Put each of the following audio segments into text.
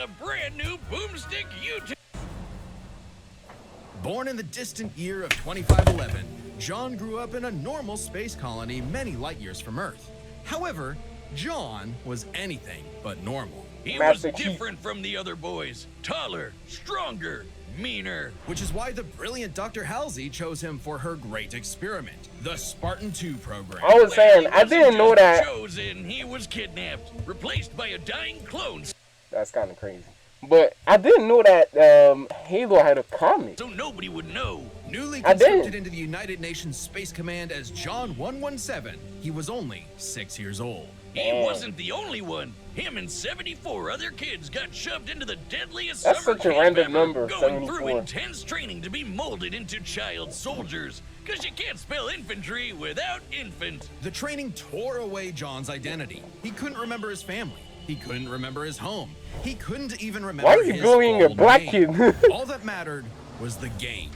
the brand new Boomstick YouTube. Born in the distant year of 2511, John grew up in a normal space colony many light years from Earth. However, John was anything but normal. He was different from the other boys. Taller, stronger, meaner. Which is why the brilliant Dr. Halsey chose him for her great experiment, the Spartan 2 program. I was saying, I didn't know that. Chosen, he was kidnapped, replaced by a dying clone. That's kind of crazy. But I didn't know that Halo had a comic. So nobody would know. Newly conscripted into the United Nations Space Command as John 117, he was only 6 years old. He wasn't the only one. Him and 74 other kids got shoved into the deadliest That's summer such a camp random ever, number, going 74. through intense training to be molded into child soldiers. Because you can't spell infantry without infant. The training tore away John's identity. He couldn't remember his family. He couldn't remember his home. He couldn't even remember Why are you his bullying a full black name. kid? All that mattered was the game,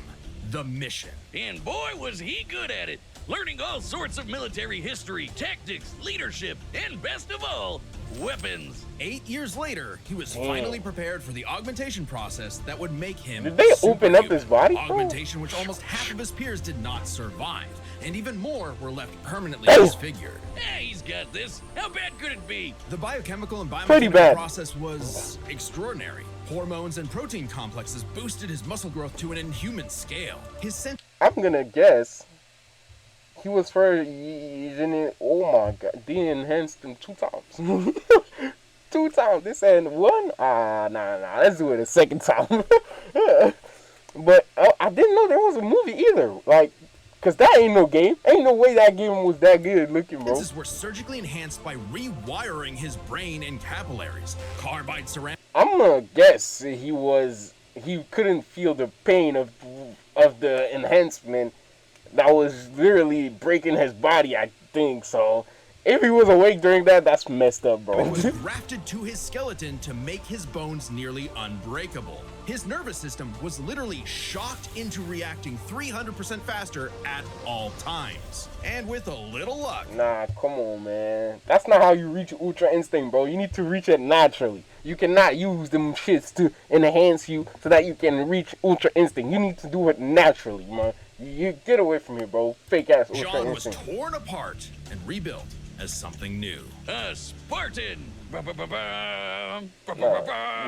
the mission. And boy, was he good at it. Learning all sorts of military history, tactics, leadership, and best of all, weapons. 8 years later, he was finally prepared for the augmentation process that would make him Did they open up his body? Augmentation which almost half of his peers did not survive, and even more were left permanently disfigured. Hey, he's got this. How bad could it be? The biochemical and Pretty biomechanical bad. process was extraordinary. Hormones and protein complexes boosted his muscle growth to an inhuman scale. His sense I'm gonna guess he was oh my god, they enhanced him 2 times. 2 times. They said 1? Nah, let's do it a second time. But I didn't know there was a movie either. Like, cause that ain't no game. Ain't no way that game was that good looking, bro. senses were surgically enhanced by rewiring his brain and capillaries. Carbide ceramic. I'm gonna guess he couldn't feel the pain of the enhancement that was literally breaking his body, I think. So if he was awake during that, that's messed up, bro. It was grafted to his skeleton to make his bones nearly unbreakable. His nervous system was literally shocked into reacting 300% faster at all times. And with a little luck. Nah, come on, man. That's not how you reach Ultra Instinct, bro. You need to reach it naturally. You cannot use them shits to enhance you so that you can reach Ultra Instinct. You need to do it naturally, man. You get away from here, bro. Fake ass Ultra John was Instinct. torn apart and rebuilt as something new. A Spartan. You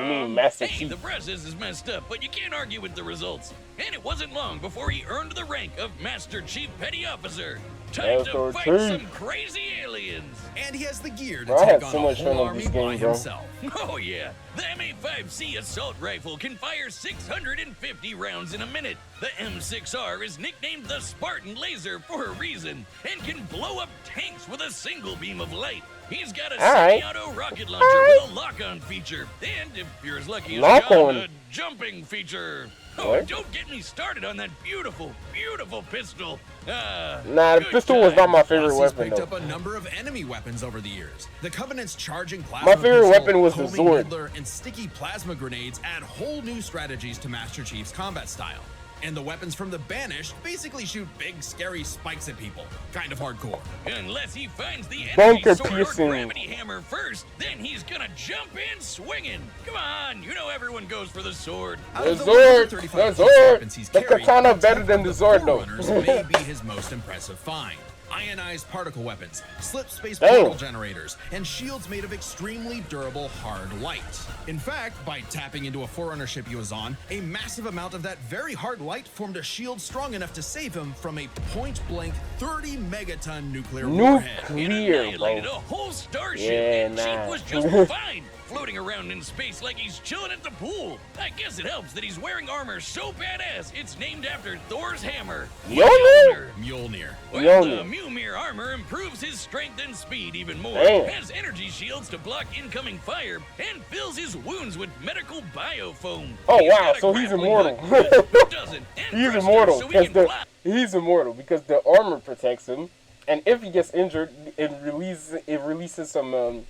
mean Master Hey, Chief. the process is messed up, but you can't argue with the results. And it wasn't long before he earned the rank of Master Chief Petty Officer. Time to fight some crazy aliens. And he has the gear to Bro, I take had on so a much fun whole on army this game, by bro. himself. Oh yeah, the M85C assault rifle can fire 650 rounds in a minute. The M6R is nicknamed the Spartan Laser for a reason and can blow up tanks with a single beam of light. He's got a semi-auto rocket launcher with a lock-on feature, and if you're as lucky as John, a jumping feature. Oh, don't get me started on that beautiful, beautiful pistol. Nah, the pistol was not my favorite weapon, picked though. up a number of enemy weapons over the years. The Covenant's charging plasma My favorite pistol, weapon was the homing Zord. needler, and sticky plasma grenades add whole new strategies to Master Chief's combat style. And the weapons from the Banished basically shoot big, scary spikes at people. Kind of hardcore. Unless he finds the Bunker energy sword or piercing. gravity hammer first, then he's gonna jump in swinging. Come on, you know everyone goes for the sword. Out of The the Zord! 135 The weapons he's Zord! The carried, katana the better than the Zord, though. Forerunners may be his most impressive find. Ionized particle weapons, slip space Dang. portal generators, and shields made of extremely durable hard light. In fact, by tapping into a Forerunner ship he was on, a massive amount of that very hard light formed a shield strong enough to save him from a point-blank 30 megaton nuclear warhead. It Nuclear, annihilated bro. a whole starship, Yeah, and nah. Chief was just fine, floating around in space like he's chilling at the pool. I guess it helps that he's wearing armor so badass it's named after Thor's hammer. Mjolnir? Mjolnir. Well, the Mjolnir. Mjolnir armor improves his strength and speed even more, Damn. has energy shields to block incoming fire, and fills his wounds with medical biofoam. Oh, He's wow, got a so he's grappling immortal. hook, but who doesn't? And He's thrusters immortal so he because can fly. he's immortal because the armor protects him, and if he gets injured, it releases some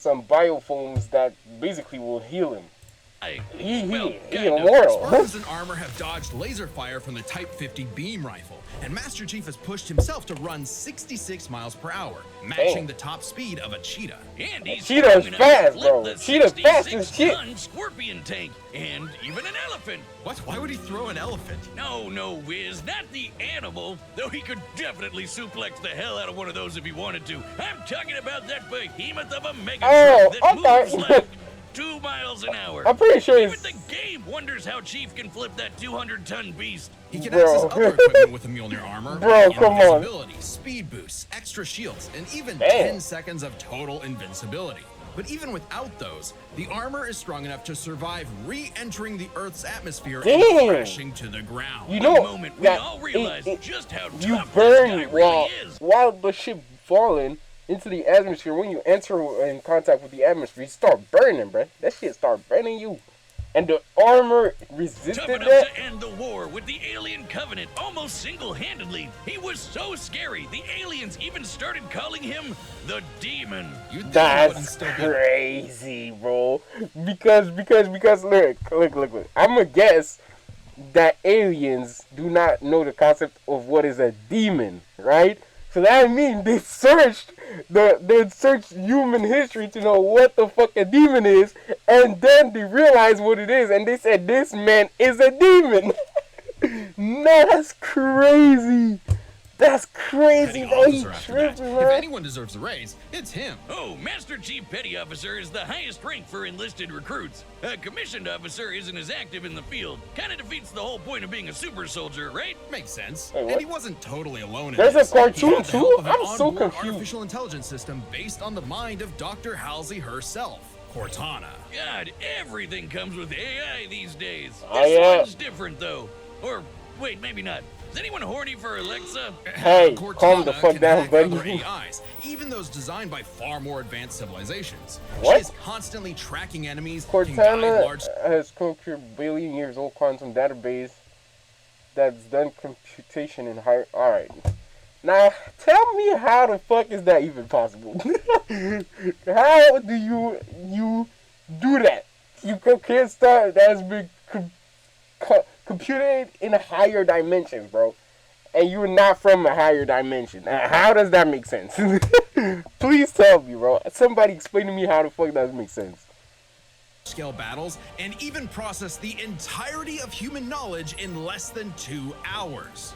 biofoams that basically will heal him. Well, He kind of. immortal. Spartans and armor have dodged laser fire from the Type 50 beam rifle, and Master Chief has pushed himself to run 66 miles per hour, matching Damn. the top speed of a cheetah. And he's Cheetah's strong enough to fast, flip bro. the Cheetah's fast as shit. 66-ton scorpion tank, and even an elephant. What? Why would he throw an elephant? No, Wiz, not the animal. Though he could definitely suplex the hell out of one of those if he wanted to. I'm talking about that behemoth of a mega Oh, truck that okay. moves like 2 miles an hour. I'm pretty sure Even it's... the game wonders how Chief can flip that 200-ton beast. He can Bro. access other equipment with the Mjolnir armor. Bro, come on. Invisibility, speed boosts, extra shields, and even Damn. 10 seconds of total invincibility. But even without those, the armor is strong enough to survive re-entering the Earth's atmosphere Damn. and crashing to the ground. You One know, moment, we that all realize just how you tough this guy burn really is. while the ship falling into the atmosphere. When you enter in contact with the atmosphere, you start burning, bruh. That shit start burning you. And the armor Tough resisted enough that. to end the war with the alien covenant almost single-handedly. He was so scary, the aliens even started calling him the demon. You'd think he wouldn't That's still be crazy, bro. Because look. I'ma guess that aliens do not know the concept of what is a demon, right? So that means they searched human history to know what the fuck a demon is, and then they realized what it is, and they said this man is a demon. Man, that's crazy. That's crazy, petty bro. He officer after that. tripping, If man. anyone deserves a raise, it's him. Oh, Master Chief Petty Officer is the highest rank for enlisted recruits. A commissioned officer isn't as active in the field. Kinda defeats the whole point of being a super soldier, right? Makes sense. Wait, what? And he wasn't totally alone in There's a this. cartoon He had the too? help of an I'm so onboard confused. artificial intelligence system based on the mind of Dr. Halsey herself, Cortana. God, everything comes with AI these days. Oh, This yeah. one's different, though. Or, wait, maybe not. Is anyone horny for Alexa? Hey, Cortana calm the fuck can down, hack buddy. other AIs, even those designed by far more advanced civilizations. What? She is constantly tracking enemies, can guide Cortana large has conquered billion years old quantum database that's done computation in higher. Alright. Now, tell me how the fuck is that even possible? How do you do that? You can't start that has been computed in higher dimensions, bro. And you're not from a higher dimension. Now, how does that make sense? Please tell me, bro. Somebody explain to me how the fuck that makes sense. scale battles, and even process the entirety of human knowledge in less than 2 hours.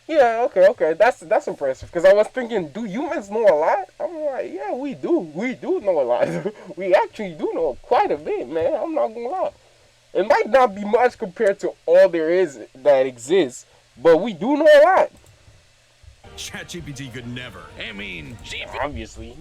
Yeah, okay. That's impressive. Because I was thinking, do humans know a lot? I'm like, yeah, we do. We do know a lot. We actually do know quite a bit, man. I'm not gonna lie. It might not be much compared to all there is that exists, but we do know a lot. ChatGPT could never. I mean, Chief Obviously.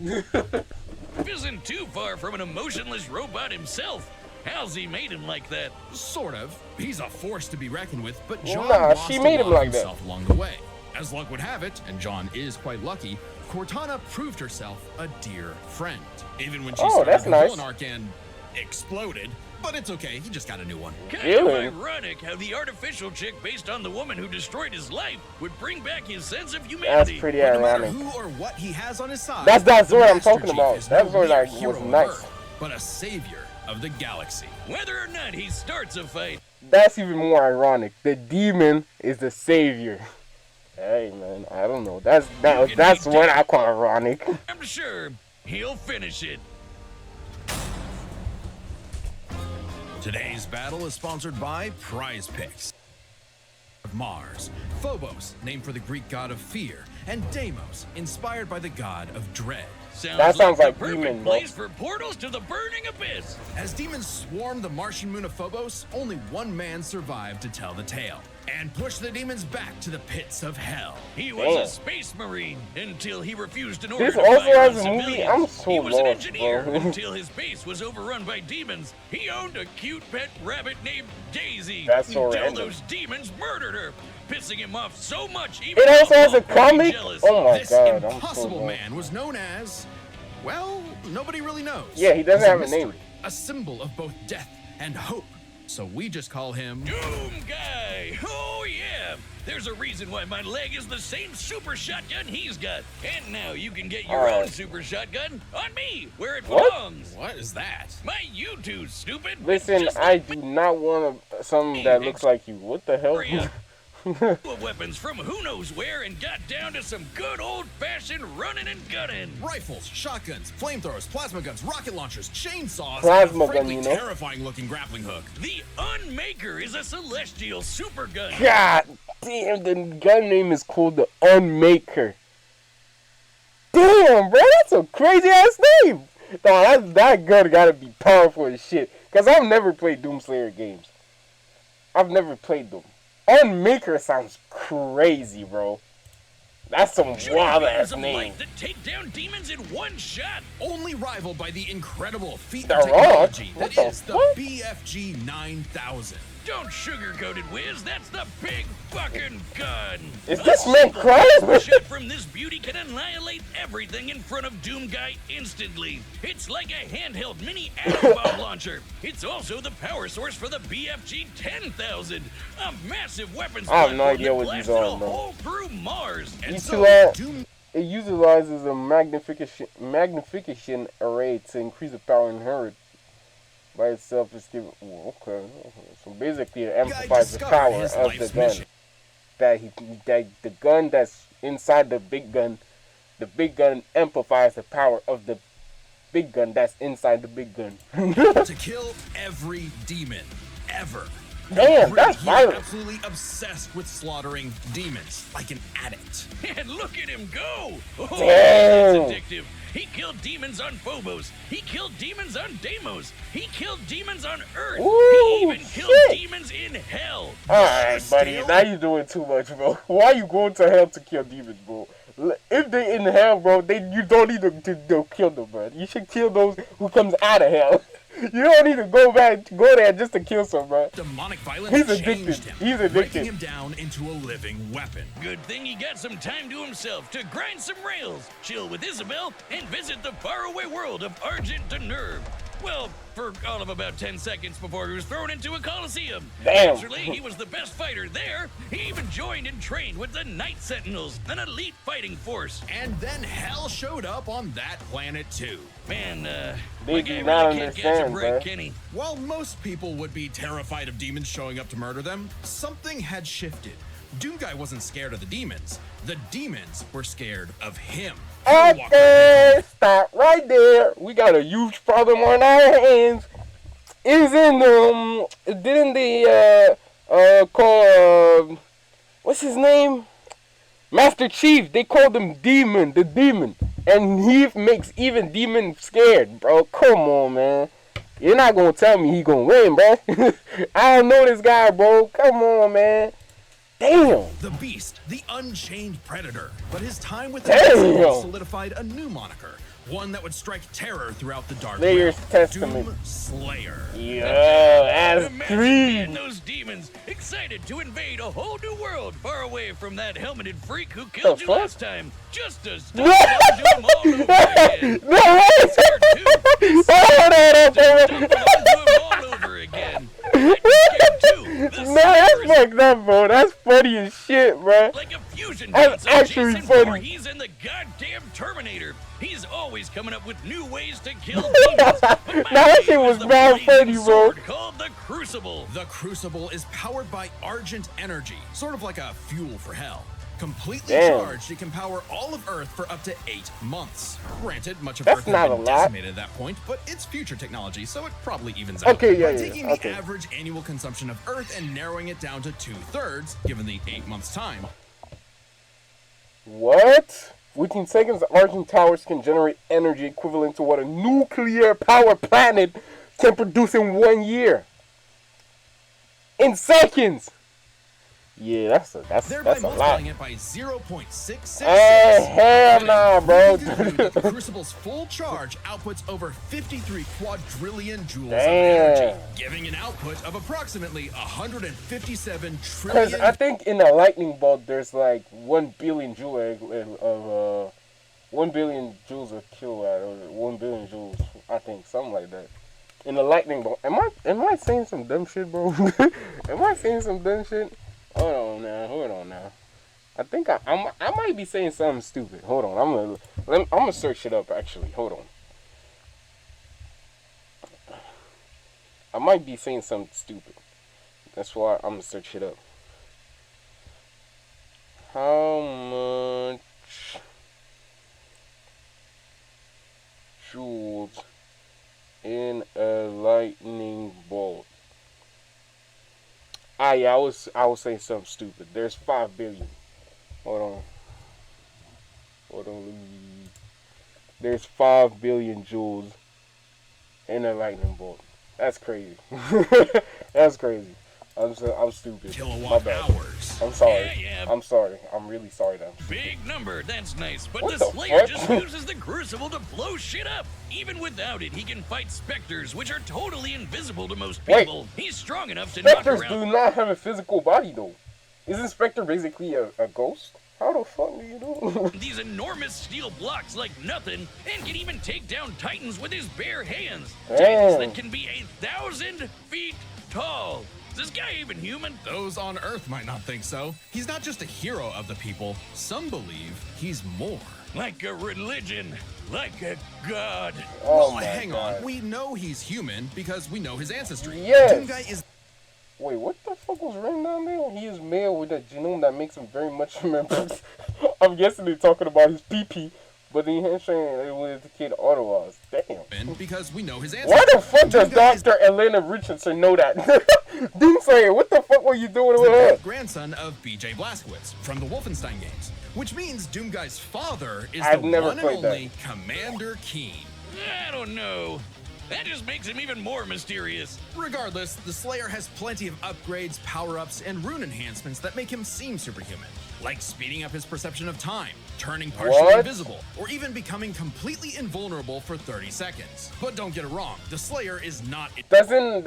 isn't too far from an emotionless robot himself. Halsey made him like that. Sort of. He's a force to be reckoned with, but John Nah, lost she a made him lot of like that. himself along the way. As luck would have it, and John is quite lucky, Cortana proved herself a dear friend. Even when she started that's her nice. villain arc and exploded. But it's okay, he just got a new one. Kind Really? of ironic how the artificial chick based on the woman who destroyed his life would bring back his sense of humanity. That's pretty But no matter ironic. who or what he has on his side, That's that the Zord I'm Master talking Chief about. is That no Zord mere like, hero was of nice. Earth, but a savior of the galaxy. Whether or not he starts a fight, That's even more ironic. The demon is the savior. Hey man, I don't know. That's what I call ironic. I'm sure he'll finish it. Today's battle is sponsored by Prize Picks. Of Mars, Phobos, named for the Greek god of fear, and Deimos, inspired by the god of dread. Sounds sounds like like the perfect demon, bro. place for portals to the burning abyss. As demons swarmed the Martian moon of Phobos, only one man survived to tell the tale and push the demons back to the pits of hell. He was Damn. a space marine until he refused an order This to also fire has on a movie? civilians. I'm so he was an lost, engineer bro. until his base was overrun by demons. He owned a cute pet rabbit named Daisy That's so until random. those demons murdered her, pissing him off so much even It also has a Hulk would be comic? jealous. Oh my This god, I'm so impossible lost. man was known as, well, nobody really knows. Yeah, he doesn't He's have a mystery, name. A symbol of both death and hope. So we just call him Doom guy. Oh yeah. There's a reason why my leg is the same super shotgun he's got. And now you can get your own super shotgun on me, where it belongs. What is that? My YouTube, stupid. Listen, Just I do not want something that looks like you. What the hell? weapons from who knows where and got down to some good old-fashioned running and gunning. Rifles, shotguns, flamethrowers, plasma guns, rocket launchers, chainsaws, Plasma and a frankly gun, you know? terrifying-looking grappling hook. The Unmaker is a celestial super gun. God damn, the gun name is called the Unmaker. Damn, bro, that's a crazy ass name. No, that gun gotta be powerful as shit. Cause I've never played Doomslayer games. I've never played them. Unmaker sounds crazy, bro. That's some wild ass name. That take down demons in one shot. Only rivaled by the incredible feat The of technology Rock? that What is the the fuck? BFG 9000. Don't sugarcoat it, Wiz. That's the big fucking gun. Is this man crying? Shot from this beauty can annihilate everything in front of Doom Guy instantly. It's like a handheld mini atom bomb launcher. It's also the power source for the BFG 10,000, a massive weapons I have no platform idea that what these blasted are, a bro. hole through Mars. And It utilizes a magnification array to increase the power inherent by itself is given. Oh, okay. So basically, it amplifies the power of the gun. That the gun that's inside the big gun amplifies the power of the big gun that's inside the big gun. To kill every demon ever. Damn, Really, that's he's violent. absolutely obsessed with slaughtering demons, like an addict. And look at him go! Oh, Damn. that's addictive. He killed demons on Phobos. He killed demons on Deimos. He killed demons on Earth. Ooh, he even killed shit. demons in Hell. Alright, buddy, now you're doing too much, bro. Why you going to hell to kill demons, bro? If they in hell, bro, you don't need to kill them, bro. You should kill those who comes out of hell. You don't need to go there just to kill some, bro. Demonic violence He's addicted. changed him, He's addicted. breaking him down into a living weapon. Good thing he got some time to himself to grind some rails, chill with Isabel, and visit the faraway world of Argent de Nerve. Well, for all of about 10 seconds before he was thrown into a coliseum. Damn. Naturally, he was the best fighter there. He even joined and trained with the Night Sentinels, an elite fighting force. And then hell showed up on that planet too. Man, They my do guy not really can't catch a understand, break, bruh. can he? While most people would be terrified of demons showing up to murder them, something had shifted. Doomguy wasn't scared of the demons. The demons were scared of him. Okay, stop right there. We got a huge problem on our hands. Is in didn't they call what's his name? Master Chief. They called him Demon, the Demon, and he makes even demons scared, bro. Come on, man. You're not gonna tell me he gonna win, bro. I don't know this guy, bro. Come on, man. Damn. The Beast, the Unchained Predator. But his time with Damn. the solidified a new moniker. One that would strike terror throughout the dark Slayer's realm. Testament. Doomslayer. Yeah, that's Imagine creed. being those demons, excited to invade a whole new world far away from that helmeted freak who killed The you fuck? last time, just to stop No. them doing all over again. No way! Scared too. Hold on, Stop them doing all over again. I'd be scared too. The No, that's Slayers, fucked up, bro. That's funny as shit, bro. like a fusion That's dance of actually Jason funny. Voorhees and the goddamn Terminator. He's always coming up with new ways to kill demons. But my That shit favorite was is the mad blazing funny, bro. sword called the Crucible. The Crucible is powered by Argent energy, sort of like a fuel for hell. Completely Damn. charged, it can power all of Earth for up to 8 months. Granted, much of That's Earth had not been a lot. decimated at that point, but it's future technology, so it probably evens out. Okay, yeah, By yeah, taking okay. the average annual consumption of Earth and narrowing it down to 2/3, given the 8 months time. What? Within seconds, Argent towers can generate energy equivalent to what a nuclear power planet can produce in 1 year. In seconds! Yeah, that's Thereby a lot. multiplying it by 0.666. Hey, hell nah, bro. The Crucible's full charge outputs over 53 quadrillion joules of Damn. energy, giving an output of approximately 157 Because trillion. I think in a lightning bolt, there's like 1 billion joules of 1 billion joules of kilowatt, or 1 billion joules, I think, something like that. In a lightning bolt, am I saying some dumb shit, bro? Am I saying some dumb shit? Hold on, now. I think I might be saying something stupid. Hold on, I'm gonna search it up actually. Hold on. I might be saying something stupid. That's why I'm gonna search it up. How much joules in a lightning bolt? Yeah, I was saying something stupid. There's 5 billion. Hold on. There's 5 billion joules in a lightning bolt. That's crazy. That's crazy. I'm stupid. Kilowatt hours. I'm sorry. Yeah. I'm sorry. I'm really sorry that I'm stupid. Big number, that's nice. But What the the Slayer fuck? just uses the Crucible to blow shit up. Even without it, he can fight Spectres, which are totally invisible to most Wait. people. He's strong enough to knock Spectres around. do not have a physical body though. Isn't Spectre basically a ghost? How the fuck do you do? These enormous steel blocks like nothing, and can even take down Titans with his bare hands. Titans Damn. that can be 1,000 feet tall. Is this guy even human? Those on Earth might not think so. He's not just a hero of the people. Some believe he's more. Like a religion, like a god. Oh Well, my hang God. on. We know he's human because we know his ancestry. Yes. Doomguy is Wait, what the fuck was written down there? He is male with a genome that makes him very much remember. I'm guessing they're talking about his PP, but the hand saying it was the kid Ottawa's. Damn. human because we know his ancestry. Why the fuck does Doomguy is Dr. Elena Richardson know that? Doomslayer, what the fuck were you doing with the her? great grandson of B.J. Blazkowicz from the Wolfenstein games, which means Doomguy's father is I've the never one and played that. only Commander Keen. I don't know. That just makes him even more mysterious. Regardless, the Slayer has plenty of upgrades, power-ups, and rune enhancements that make him seem superhuman, like speeding up his perception of time, turning partially What? invisible, or even becoming completely invulnerable for 30 seconds. But don't get it wrong, the Slayer is not Doesn't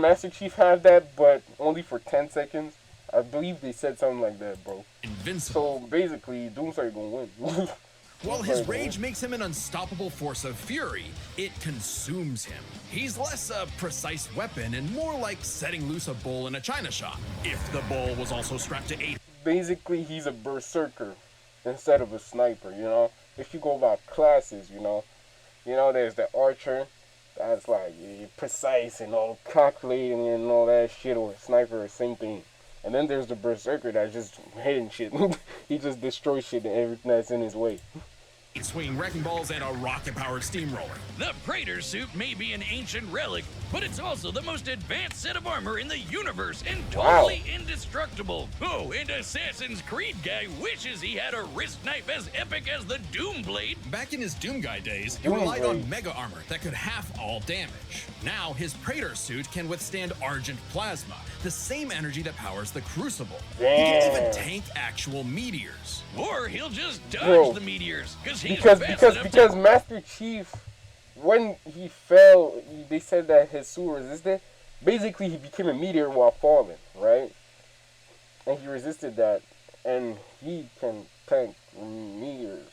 Master Chief have that, but only for 10 seconds? I believe they said something like that, bro. invincible. So basically, Doomslayer gonna win. While his rage makes him an unstoppable force of fury, it consumes him. He's less a precise weapon and more like setting loose a bull in a china shop. If the bull was also strapped to 8 Basically, he's a berserker instead of a sniper, you know? If you go by classes, you know, there's the archer, that's like precise and all calculating and all that shit, or sniper, same thing. And then there's the berserker that's just hitting shit. He just destroys shit and everything that's in his way. swinging wrecking balls and a rocket-powered steamroller. The Praetor suit may be an ancient relic, but it's also the most advanced set of armor in the universe and totally indestructible. Oh, and Assassin's Creed guy wishes he had a wrist knife as epic as the Doom Blade. Back in his Doomguy days, he relied on mega armor that could half all damage. Now, his Praetor suit can withstand Argent Plasma, the same energy that powers the Crucible. He can even tank actual meteors. Or he'll just dodge Bro, the meteors, he's because fast enough because Master Chief, when he fell, they said that his suit resisted. Basically, he became a meteor while falling, right? And he resisted that, and he can tank meteors.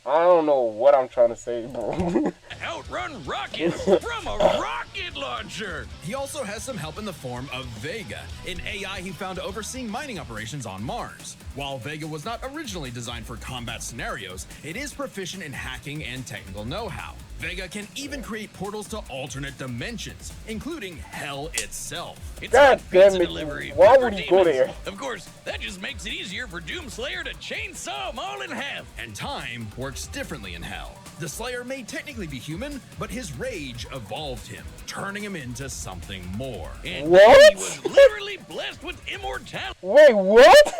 I don't know what I'm trying to say, bro. outrun rockets from a rocket launcher. He also has some help in the form of Vega, an AI he found overseeing mining operations on Mars. While Vega was not originally designed for combat scenarios, it is proficient in hacking and technical know-how. Vega can even create portals to alternate dimensions, including Hell itself. It's God like pizza damn it, delivery, why but for would he go demons. there? Of course, that just makes it easier for Doomslayer to chainsaw them all in half. And time works differently in Hell. The Slayer may technically be human, but his rage evolved him, turning him into something more. And What? he was literally blessed with immortality. Wait, what?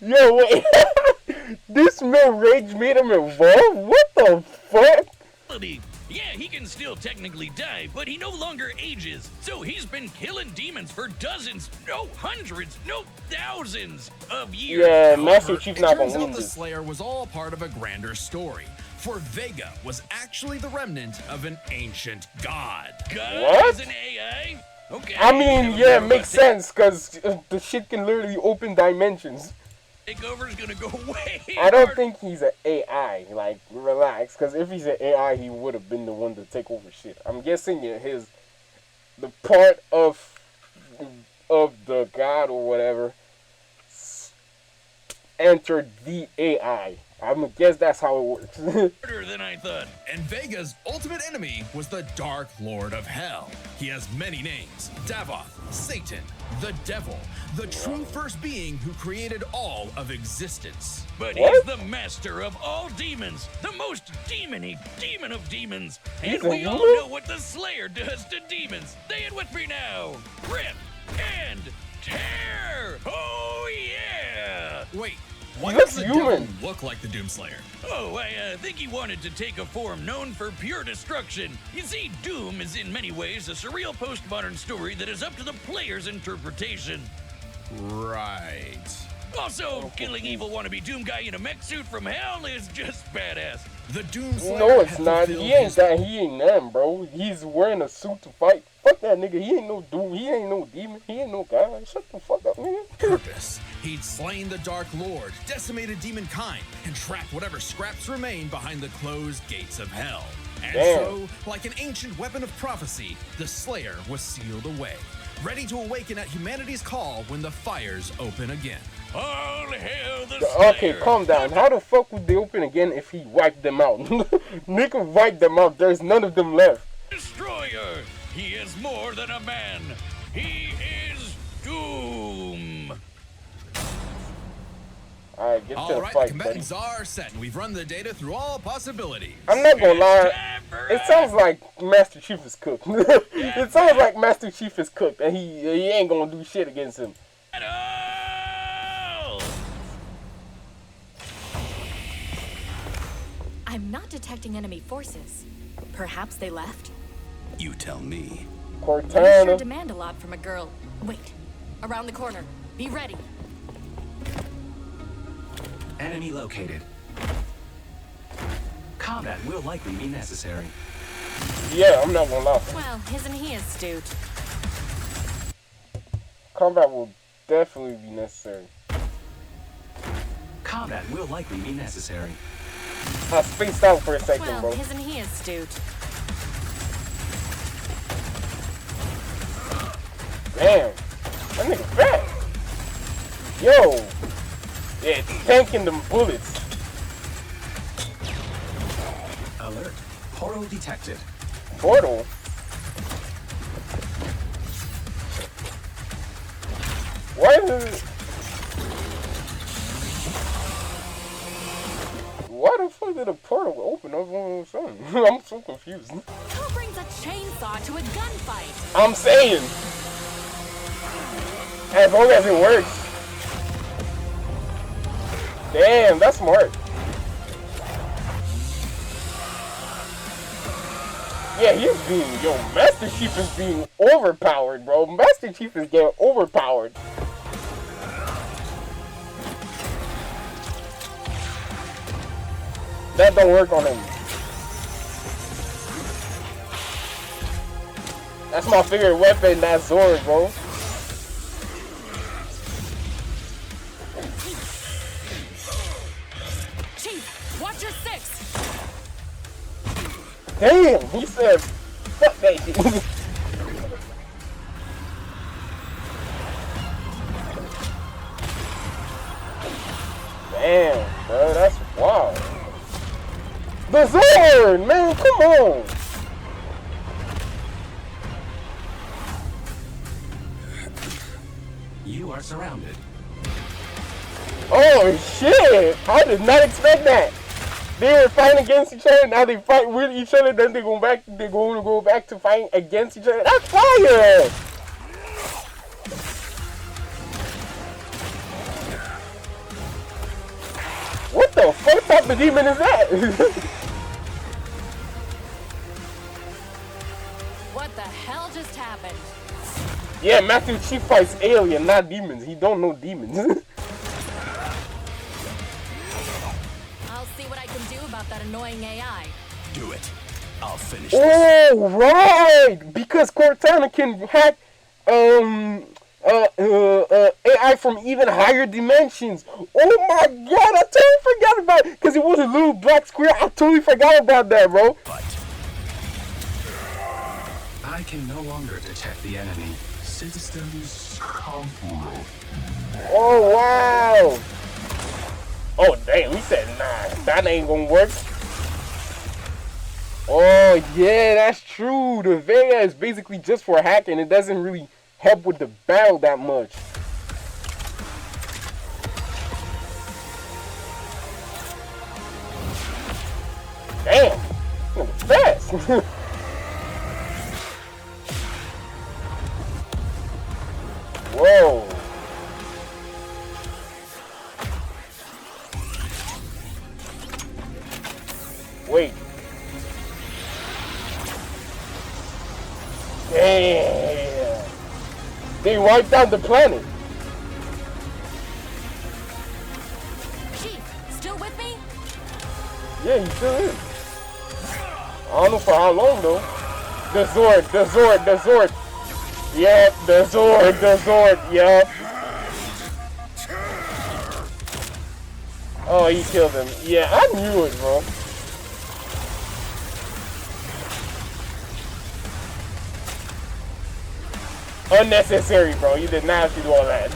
Yo, wait. This man rage made him evolve? What the fuck? Yeah, he can still technically die, but he no longer ages. So he's been killing demons for dozens, no hundreds, no thousands of years. Yeah, Master However, Chief it not turns gonna out win the this. Slayer was all part of a grander story. For Vega was actually the remnant of an ancient god. God What? is an AI? Okay. I mean, never yeah, knew it makes about that. sense, because the shit can literally open dimensions. Takeover's gonna go way I don't hard. think he's an AI. Like, relax. Because if he's an AI, he would have been the one to take over shit. I'm guessing the part of of the god or whatever entered the AI. I'm gonna guess that's how it works. Harder than I thought. And Vega's ultimate enemy was the Dark Lord of Hell. He has many names: Davoth, Satan, the Devil, the true first being who created all of existence. But What? he's the master of all demons, the most demon-y demon of demons. And He's a we all human? know what the Slayer does to demons. Say it with me now. Rip and tear. Oh, yeah. Wait, why looks does the human. Devil look like the Doomslayer? Oh, I think he wanted to take a form known for pure destruction. You see, Doom is in many ways a surreal postmodern story that is up to the player's interpretation. Right. Also, killing evil wannabe Doom guy in a mech suit from hell is just badass. The Doomslayer No, it's had not. fulfilled He ain't his- that. He ain't them, bro. He's wearing a suit to fight. Fuck that nigga. He ain't no Doom. He ain't no demon. He ain't no god. Shut the fuck up, nigga. purpose. He'd slain the Dark Lord, decimated demon kind, and trapped whatever scraps remained behind the closed gates of hell. And Damn. so, like an ancient weapon of prophecy, the Slayer was sealed away, ready to awaken at humanity's call when the fires open again. All hail the Slayer. Okay, calm down. How the fuck would they open again if he wiped them out? Nigga wiped them out. There's none of them left. Destroyer. He is more than a man. He is Doom. Alright, get to All the right, the fight, buddy. combatants are set, and we've run the data through all possibilities. I'm not gonna lie. Time for It sounds like Master Chief is cooked. It sounds like Master Chief is cooked, and he ain't gonna do shit against him. battle. I'm not detecting enemy forces. Perhaps they left? You tell me. You sure Cortana. demand a lot from a girl. Wait. Around the corner. Be ready. Enemy located. Combat will likely be necessary. Yeah, I'm not gonna lie. Well, isn't he astute? Combat will definitely be necessary. Combat will likely be necessary. I spaced out for a second, Well, bro. isn't he astute? Damn. That nigga fat. Yo. Yeah, it's tanking them bullets. Alert. Portal detected. Portal. Why is it? Why the fuck did a portal open up all of a sudden? I'm so confused. Who brings a chainsaw to a gunfight? I'm saying. As long as it works. Damn, that's smart. Yeah, he's being, yo, Master Chief is being overpowered, bro. Master Chief is getting overpowered. That don't work on him. That's my favorite weapon, that sword, bro. Chief, watch your six! Damn, he said, fuck that shit. Damn, bro, that's wild. The sword, man, come on. You are surrounded. Oh shit! I did not expect that. They were fighting against each other. Now they fight with each other. Then they're going back. They're going to go back to fighting against each other. That's fire! What the fuck type of demon is that? What the hell just happened? Yeah, Master Chief fights alien, not demons. He don't know demons. I'll see what I can do about that annoying AI. Do it. I'll finish this. Oh, right! Because Cortana can hack AI from even higher dimensions. Oh my god, I totally forgot about it. Because it was a little black square. I totally forgot about that, bro. But I can no longer detect the enemy. Systems compromised. Oh, wow. Oh, damn. We said, nah, that ain't gonna work. Oh, yeah, that's true. The Vega is basically just for hacking. It doesn't really help with the battle that much. Damn. Fast. Whoa. Wait. Damn. They wiped out the planet. Chief, still with me? Yeah, he still is. I don't know for how long though. The Zord, the Zord, the Zord. Yep, the Zord, the Zord, yep. Oh, he killed him. Yeah, I knew it, bro. Unnecessary, bro. You did not have to do all that.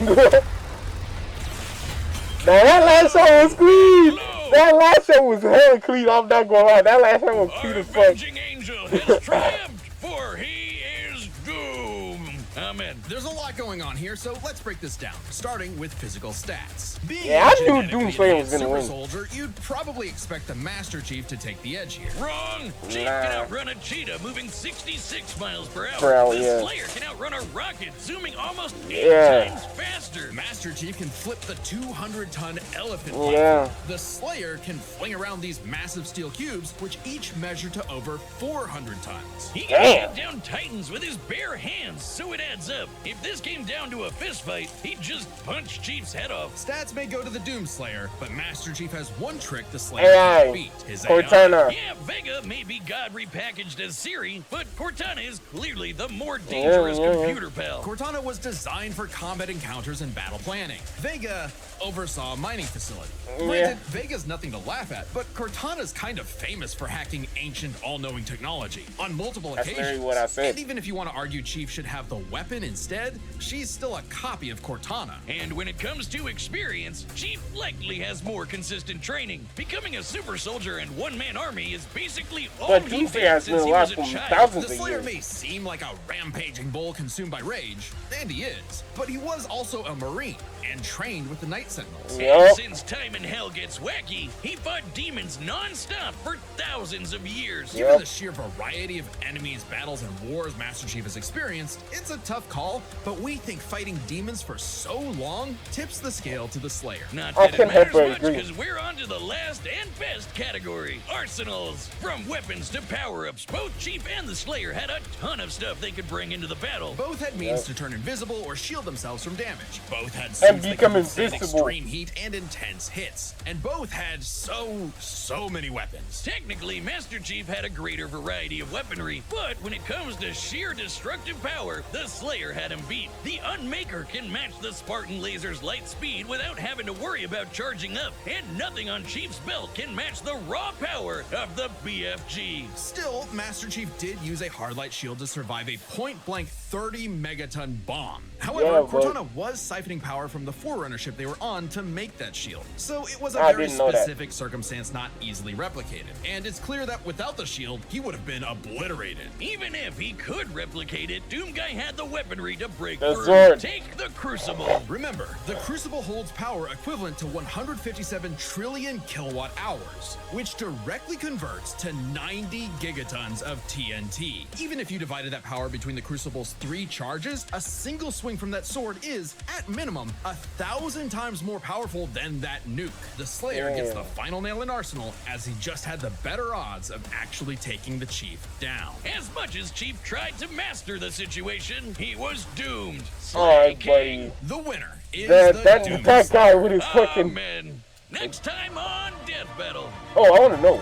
Now that last shot was clean. That last shot was hella clean. I'm not gonna lie. That last shot was clean as fuck. Avenging angel has triumphed, for he is doomed. Amen. There's a lot going on here, so let's break this down, starting with physical stats. Being Yeah, I a knew genetically Doomslayer was advanced gonna super win. soldier, you'd probably expect the Master Chief to take the edge here. Wrong. Chief Nah. can outrun a cheetah moving 66 miles per hour. Per hour, the yeah. Slayer can outrun a rocket zooming almost 8 Yeah. times faster. Master Chief can flip the 200-ton elephant Yeah. platform. The Slayer can fling around these massive steel cubes, which each measure to over 400 tons. He can Damn. take down titans with his bare hands, so it adds up. If this came down to a fist fight, he'd just punch Chief's head off. Stats may go to the Doomslayer, but Master Chief has one trick the Slayer AI. can beat. His AI. Cortana. Yeah, Vega may be God repackaged as Siri, but Cortana is clearly the more dangerous yeah. computer pal. Cortana was designed for combat encounters and battle planning. Vega oversaw a mining facility. Granted, Vega's nothing to laugh at, but Cortana's kind of famous for hacking ancient, all-knowing technology on multiple That's occasions. literally what I said. And even if you want to argue Chief should have the weapon instead, she's still a copy of Cortana. And when it comes to experience, Chief likely has more consistent training. Becoming a super soldier and one-man army is basically all But he Doomslayer did has since been he alive was a for child. thousands The of Slayer years. may seem like a rampaging bull consumed by rage, and he is, but he was also a Marine and trained with the Night Sentinels. And Yup. since time in hell gets wacky, he fought demons non-stop for thousands of years. Yep. Given the sheer variety of enemies, battles, and wars Master Chief has experienced, it's a tough call, but we think fighting demons for so long tips the scale to the Slayer. Not I that it can't help matters but much, agree. because we're on to the last and best category, arsenals. From weapons to power-ups, both Chief and the Slayer had a ton of stuff they could bring into the battle. Both had means to turn invisible or shield themselves from damage. Both had And suits that become could withstand invincible. extreme heat and intense hits. And both had so many weapons. Technically, Master Chief had a greater variety of weaponry, but when it comes to sheer destructive power, the Slayer had him beat. The Unmaker can match the Spartan Laser's light speed without having to worry about charging up, and nothing on Chief's belt can match the raw power of the BFG. Still, Master Chief did use a hard light shield to survive a point-blank 30 megaton bomb. However, Yeah, but- Cortana was siphoning power from the Forerunner ship they were on to make that shield. So it was a I very didn't know that. specific circumstance not easily replicated. And it's clear that without the shield, he would have been obliterated. Even if he could replicate it, Doomguy had the weaponry to break The through. Zord. Take the Crucible. Remember, the Crucible holds power equivalent to 157 trillion kilowatt hours, which directly converts to 90 gigatons of TNT. Even if you divided that power between the Crucible's 3 charges, a single swing from that sword is, at minimum, 1,000 times more powerful than that nuke. The Slayer gets the final nail in Arsenal, as he just had the better odds of actually taking the Chief down. As much as Chief tried to master the situation, he was doomed. Alright, King. buddy. The winner is That the that guy with his Ah, fucking. Amen. Next time on Death Battle. Oh, I want to know.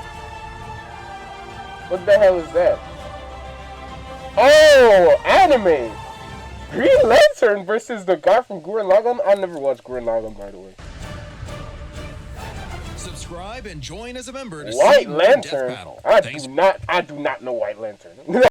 What the hell is that? Oh, anime. Green Lantern versus the guy from Gurren Lagann. I never watched Gurren Lagann, by the way. Subscribe and join as a member to see White more Death Lantern. Battle. I Thanks do not know White Lantern.